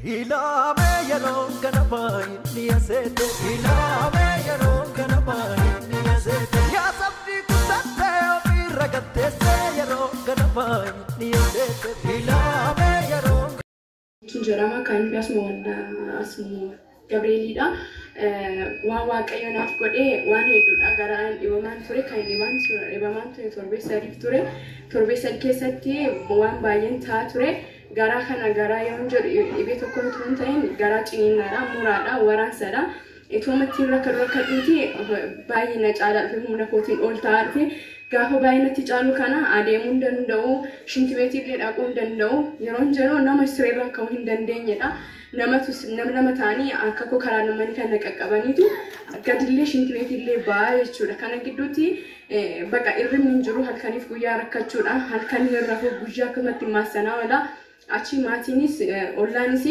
Hilame yaron kanapai niyasete hilame yaron kanapai niyasete ya sabdi kutate opiragate se yaron kanapai niyasete hilame yaron Tunjarama kan bias mawada asmu Gabrielida waan waaqayyoon godhee waan hedduudha garaan dhibamaan ture kan dhibamaan ture torbee sadii keessatti waan baay'een ta'aa ture garaa kana garaa yoon jedhu dhibee tokko hin ta'in garaa ciniinnaadha muraadha waraansadha itoomattiin rakkaduuti baay'ee na caalaa dhufe humna kootiin ol ta'aa dhufe gaafa baay'inatti caalu kana adeemuu hin danda'u shintimeetiillee dhaquu hin danda'u yeroon jedhu nama sireerra ka'uu hin dandeenyedha nama taanii akka koo karaa namanii kana qaqqabaniitu gadillee shintimeetiillee ba'aa jechuudha kana gidduutti baqa irri hin jiru halkaniif guyyaa rakkachuudha halkanii irraa guyyaa akkasumatti maasanaa wala achi maatiinis ollaanis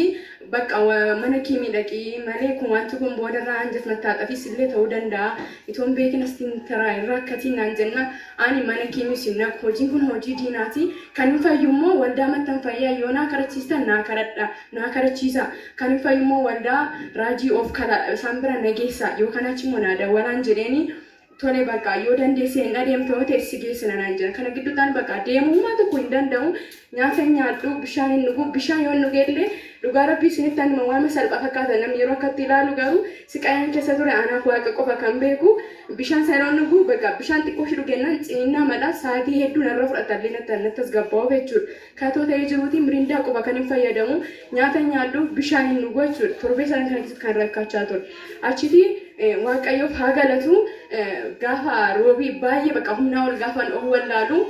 bakka mana kiimii dhaqii malee kumaantu kun boodarraa anjat mattaaxafiis illee ta'uu danda'a itoon beekinas taraa irraa akkatiin naan jenna ani mana kiimii sinna hojiin kun hojii diinaati kan hin fayyummoo waldaa mattan fayyaa yoo naa karachiistan naa karachiisa kan hin fayyummoo waldaa raajii of kala isaan bira nageessa yookaan achi immoo naa dawwalaan jedheeni tole bakka yoo dandeessee hin adeemtoo teessi geessina naan jedhan kana gidduudhaan bakka deemummaa tokko hin danda'u nyaata nyaadhu bishaan hin dhugu bishaan yoo dhugeellee dhugaa rabbii isinitti anuma waan salphaa fakkaata namni yeroo akkatti ilaalu garuu siqaayaan keessa ture anaaf waaqa qofa kan beeku bishaan saayinoon dhugu bakka bishaan xiqqoo shi dhugennaan ciniinnaa madhaa sa'aatii hedduu narra fudhatallee nattas gabbaa'u jechuudha kaatoo ta'ee jiruuti mirindaa qofa kan hin fayyadamu nyaata nyaadhu bishaan hin dhugu jechuudha torbee sana kana keessatti kan rakkachaa ture achiti waaqayyoof haa galatu gaafa roobii baay'ee bakka humnaa ol gaafa of wallaalu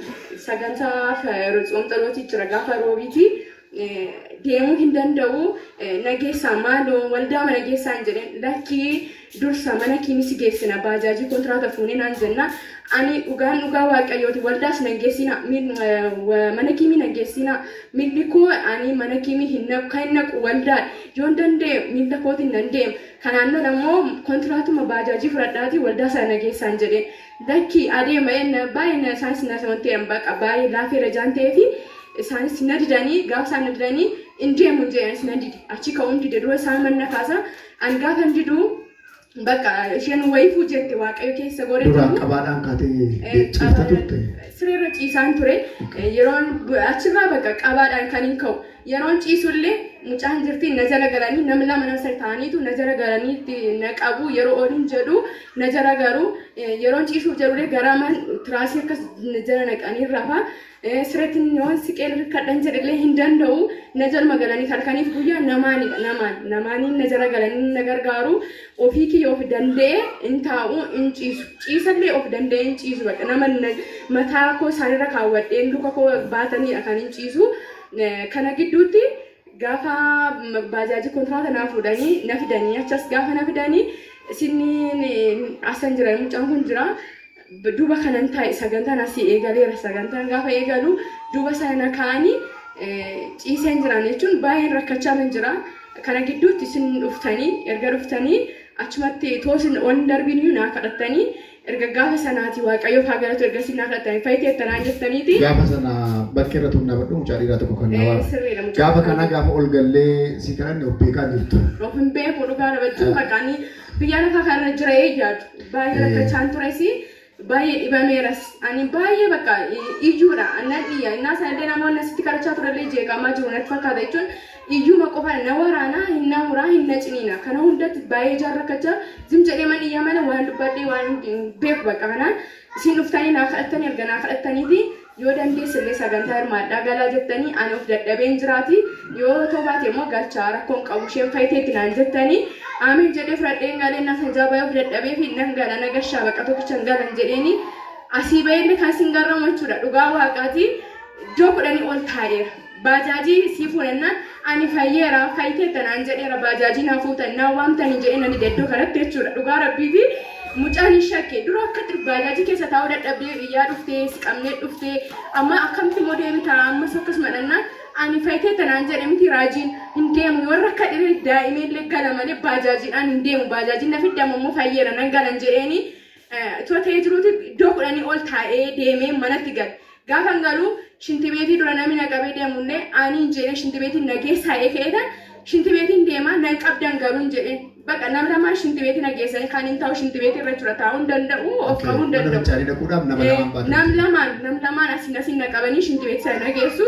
sagantaa tsoomxalootii jira gaafa roobiiti deemuu hin danda'u nageessaa maaloo waldaa mana geessaa hin jedhen lakkii dursa mana kiimisi geessina baajaajii kontiraataa fuunee naan jenna ani dhugaa waaqayyooti waldaas nageessina mana kiimii nageessina milli koo ani mana kiimii hin naqu waldaa yoon danda'e miila kootiin nan deema kanaannoo ammoo kontiraatuma baajaajii fudhadhaati waldaa sana nageessaa hin jedhen lakkii adeema baay'ee isaanis na samanteeran baqa baay'ee laafeera jaan ta'eefi isaanis na didanii gaafa isaan na didanii in deemu jedhanis na didi achi ka'uun dide dura isaan manna kaasa an gaafa diduu bakka isheen wayifuu jette waaqayyo keessa godhatu dura qabaadhaan kaatee ciifta turte sireerra ciisaan ture yeroon achirraa bakka qabaadhaan kan hin ka'u yeroon ciisullee mucaan jirti na jala galanii namni lama nama sadi ta'aniitu na jala galanii na qabu yeroo ooliin jedhu na jala garuu yeroon ciisuuf jedhullee garaman tiraasii akkas na jala naqanii rafa sireetiin yoon siqee hirkadhan jedhillee hin danda'u na jala galanii halkaniif guyyaa namaaniin na jala galanii na gargaaru ofii kiyya of danda'e hin taa'u hin ciisallee of danda'e hin ciisu bakka nama mataa koo isaanirra kaawwadheen luka koo baatanii kan hin ciisu kana gidduutti gaafa baajaajii kontiraataa naa fuudhanii na fidanii achas gaafa na fidanii isin asan jira mucaan kun jira duuba kanan taa'e sagantaan asii eegaleera sagantaan gaafa eegalu duuba sana kaanii ciiseen jiran jechuun baay'een rakkachaa jira kana gidduutti isin dhuftanii erga dhuftanii achumatti toosin ol darbiin naa kadhattanii erga gaafa sanaati waaqayyoof haa galatu erga isin naa kadhattanii fayyiteettanaan jettaniiti gaafa sana bakka irratti humna badhu mucaa dhiiraa tokko kan nawaa gaafa kana gaafa ol gallee si kananne of beekaa jirtu of hin beeku dhugaa dhabachuun maqaanii biyya lafa kanarra jira eeyyaatu baay'ee rakkachaan turesi baay'ee dhibameeras ani baay'ee bakka ijuudha anna dhiyya innaa sanillee namoonni asitti kadhachaa turellee jeeqamaa jiru natti fakkaata jechuun iyyuma qofa na waraanaa hin na muraa hin na ciniina kana hundatti baay'ee jaarrakkachaa zim jedhee man iyyaa mana waan dubbadhee waan beeku bakka kanaan isin dhuftanii naa kadhattanii erga naa kadhattaniiti yoo dandeessillee sagantaa hirmaadhaa galaa jettanii ani of dadhabeen jiraati yoo toobaate immoo galchaa rakkoon qabu isheen fayyiteetti naan jettanii aamin jedhee fudhadheen galeen na sanjaabaa of dadhabee fi nan gala nagashaa bakka tokkichan galan jedheeni asii baay'inni kan isin garramu jechuudha dhugaa waaqaati iddoo kudhanii ol taa'eera baajaajii sii fuudhannaan ani fayyeera fayyiteetta naan jedheera baajaajii naa fuutan naa waamtanii jedhee nani deddoo kanatti jechuudha dhugaa rabbiiti mucaan shakke dura akka baajaajii keessa taa'uu dadhabdee biyyaa dhuftee siqamnee dhuftee amma akkamitti immoo deebitaa ammas akkasuma dhannaan ani fayyiteetta naan jedhe miti raajiin hin deemu yoo rakka dhiree daa'imeellee gala malee baajaajiidhaan hin deemu baajaajiin na fiddamu immoo fayyeera nan galan jedheeni ta'ee jiruuti iddoo kudhanii ol taa'ee deemee manatti gala gaafa galuu shintibeetii dura namni naqabee deemullee ani hin jedhe shintibeetiin nageessaa eekeedha shintibeetii nan qabdan garuu jedhee bakka nam lamaan shinti beeti nageessanii kan hin ta'u shinti beeti irra tura taa'uu hin danda'u of qabuu hin danda'u. Nam lamaan asin naqabanii shinti beeti sana nageessu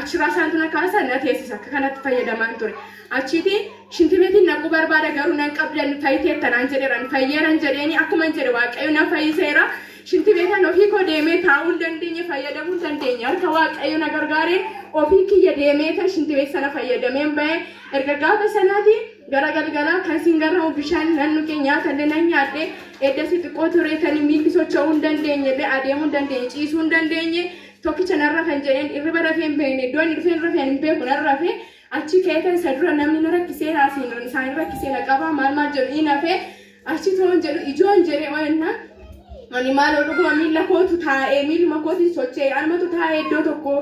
achirraa isaantu na kaasa na teessisa akka kanatti fayyadamaan ture. Achiiti shinti beetiin naquu barbaada garuu nan qabdan fayyiteettanaan jedheeran fayyeeran jedheeni akkuma jedhe waaqayyo na fayyiseera. Shinti beekan ofii koo deemee taa'uu hin dandeenye fayyadamuu hin dandeenye harka waaqayyo na gargaaree ofii kiyya deemee kan shinti beet sana fayyadameen bahee erga gaafa sanaati gara galgalaa kan singarraa bishaan naannoo keenya nyaatallee nan nyaadhee eddasi xiqqoo tureetanii miilli socho'uu hin dandeenye illee adeemuu hin dandeenye ciisuu hin dandeenye tokkicha narra kan jedheen irriba rafee hin beekne iddoon dhufeen rafee hin beeku narra rafee achi keetan isa dura namni na rakkisee haasiin isaan rakkisee na qabaa maal jedhu hin hafee achi toon jedhu ijoon jedhee oyenna. Ani maal dhuguma miila kootu taa'ee miiluma kootu socho'ee almatu taa'ee iddoo tokko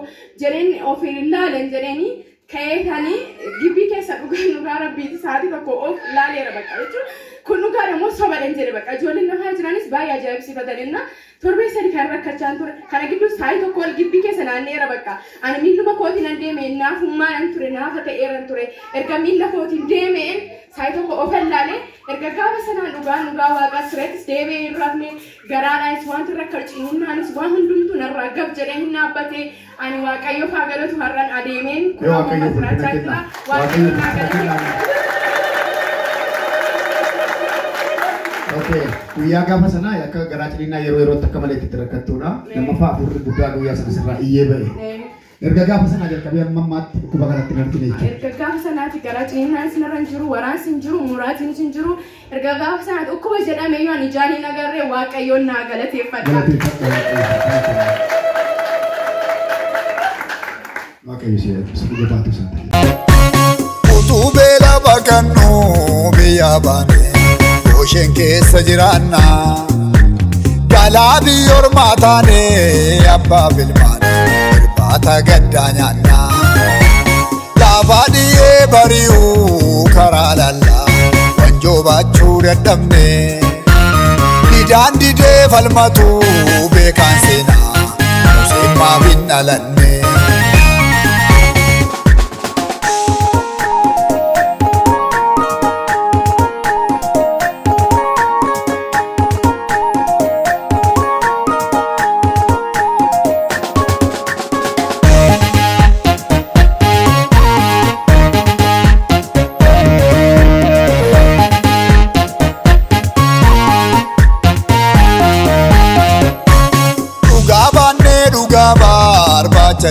jedheen ofii ilaalan jedheeni ka'eetanii gibbii keessa dhugaa rabbiiti sa'aatii tokko of ilaaleera bakka jechuun kun dhugaa immoo sobaadhaan jedhe bakka ijoolleen lafaa jiranis baay'ee ajaa'ibsiifataniinna torbee sadi kan rakkachaan ture kana gidduu sa'aatii tokko ol gibbii keessa naanneera bakka ani miiluma kootiin an deeme naafummaan ture naafa ta'eeran ture erga miila kootiin deemeen sa'aatii tokko of ilaalee erga gaafa sanaan dhugaa waaqaa tureettis deebee hin rafne garaadhaanis wanti rakka cimunnaanis waan hundumtuu narraa gab jedhee hin dhaabbatee ani waaqayyo faagalatu har'an adeemeen kunuunfama fudhachaa jira waaqayyo faagalatu. Okay, guyyaa gaafa sanaa akka garaa ciniinaa yeroo akka malee itti rakkattuudha. Lammaffaa afurri guddaa guyyaa sana sirraa iyyee ba'e. Erga gaafa sanaa jalqabee amma ammaatti dhukkuba kanatti hin argine jechuudha. Erga gaafa sanaatti garaa ciniinaan sinarra hin jiru, waraansi hin jiru, muraatiin hin jiru. Erga gaafa sanaatti dhukkuba jedhamee yoo ani ijaan hin agarree waaqayyoon naa galateeffadha. Waaqayyo si dhugaatu sana. Utuu beela bakannuu biyya baane osheen keessa jiraanna. Galaa biyyoormaa taane abbaa bilmaane. Ata gaddaa nyaanna lafa dhiyyee bari'uu karaa lallaa wanjoo baachuu dadhabne didaan didee falmatu beekaan seenaa museen maaf hin dhalanne.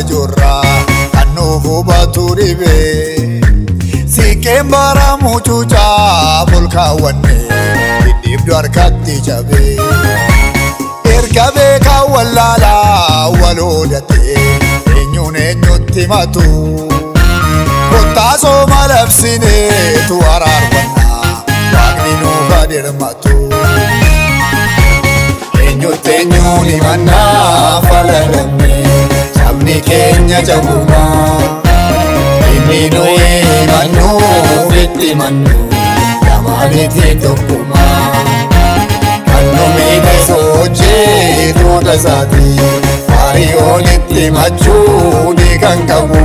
Jorra annuufu baturibe siqeen bara mucuucaa volkaawwanne dhidhiibdu harkatti jabe erga beekaa wallaalaa waloodate eenyuun eenyutti matu kottaasoo malabsineetu araarfannaa waaqni nuufa dirmatu eenyutti eenyuun himannaa faladamne. Sabni keenya jabuma inni nuyi mannu fitti mannu namaaniti tokkuma kan nu miidhe soojjee tuuta isaati faayii olitti machuu ni kan qabu.